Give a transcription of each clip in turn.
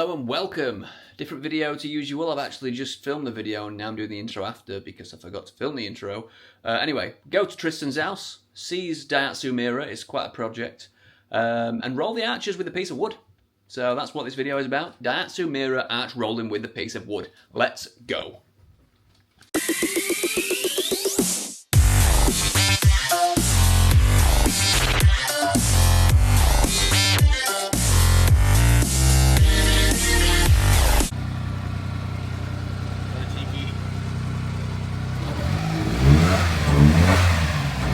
Hello and welcome. Different video to usual. I've actually just filmed the video and now I'm doing the intro after because I forgot to film the intro. Anyway, go to Tristan's house, seize Daihatsu Mira, it's quite a project, and roll the arches with a piece of wood. So that's what this video is about. Daihatsu Mira arch rolling with a piece of wood. Let's go.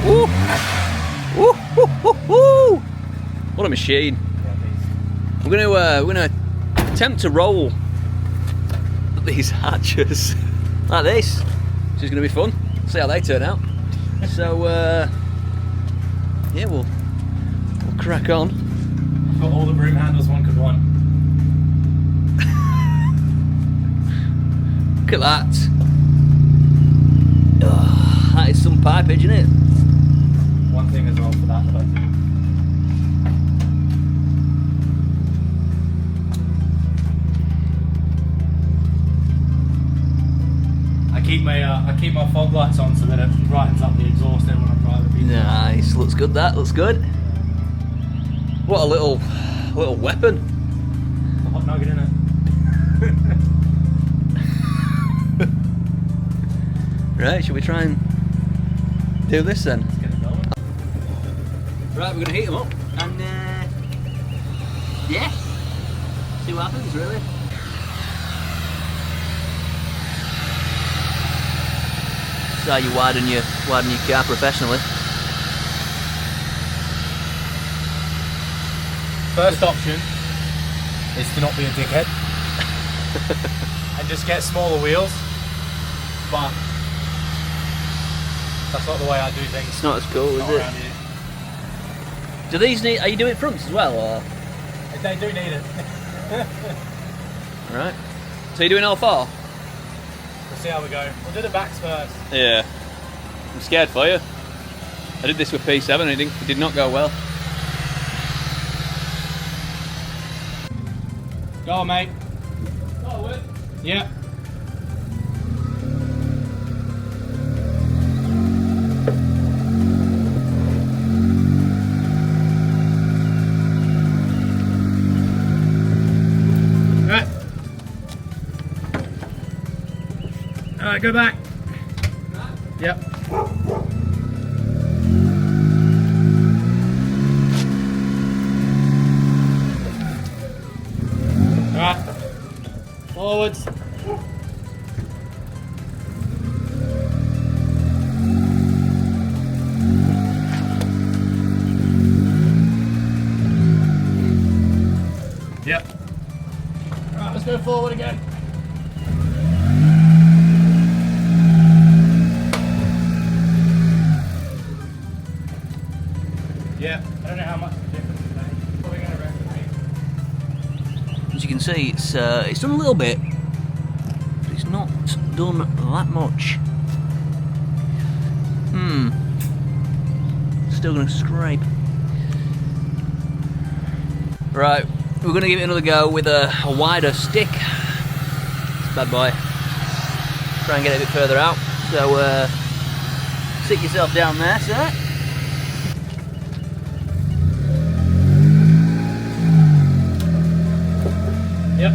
Woo! Woo! Woo! Woo! Woo! What a machine! We're gonna attempt to roll these arches like this, which is gonna be fun. See how they turn out. So yeah, we'll crack on. I've got all the broom handles one could want. Look at that! Oh, that is some pipage, isn't it? One thing as well for that I do. I keep my fog lights on so that it brightens up the exhaust there when I'm driving. Nice, looks good. That looks good. What a little weapon. A hot nugget in it. Right, should we try and do this then? Let's get it going. Right, we're gonna heat them up and yeah, see what happens really. That's how you widen your car professionally. First option is to not be a dickhead and just get smaller wheels, but that's not the way I do things. It's not as cool, is Not it? around here. Do these need? Are you doing fronts as well, or? They do need it. Right. So you're doing all four? We'll see how we go. We'll do the backs first. Yeah. I'm scared for you. I did this with P7 and it did not go well. Go on, mate. Forward. Yep. Alright, go back. Yep. Alright. Forwards. Yep. Alright, let's go forward again. Yeah, I don't know how much the difference is made. Probably going to rest with me. As you can see, it's done a little bit, but it's not done that much. Still going to scrape. Right, we're going to give it another go with a wider stick. This bad boy. Try and get it a bit further out. So sit yourself down there, sir. Yep.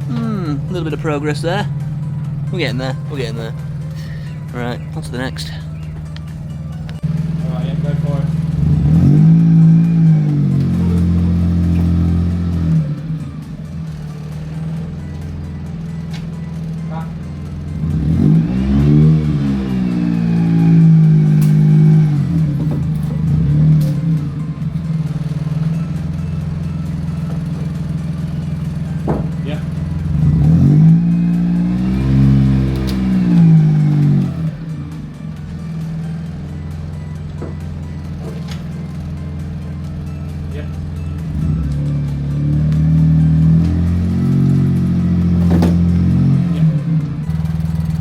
A little bit of progress there. We're getting there. Right, on to the next. Alright, yeah, go for it.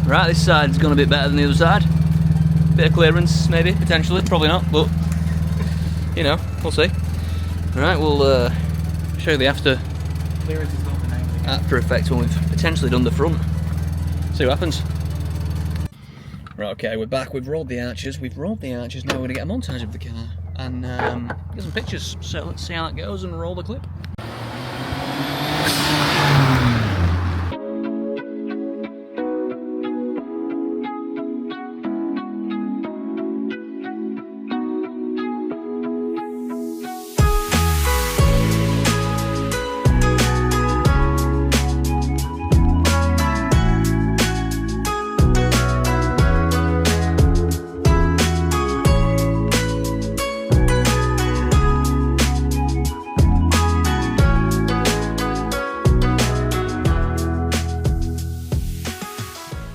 Right, this side's gone a bit better than the other side. Bit of clearance, maybe, potentially, probably not, but you know, we'll see. Right, we'll show you the after effect when we've potentially done the front. See what happens. Right, okay, we're back. We've rolled the arches. Now we're going to get a montage of the car and get some pictures. So let's see how that goes and roll the clip.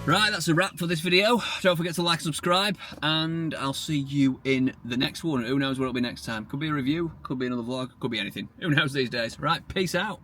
Right, that's a wrap for this video. Don't forget to like and subscribe, and I'll see you in the next one. Who knows what it'll be next time? Could be a review, could be another vlog, could be anything. Who knows these days? Right, peace out.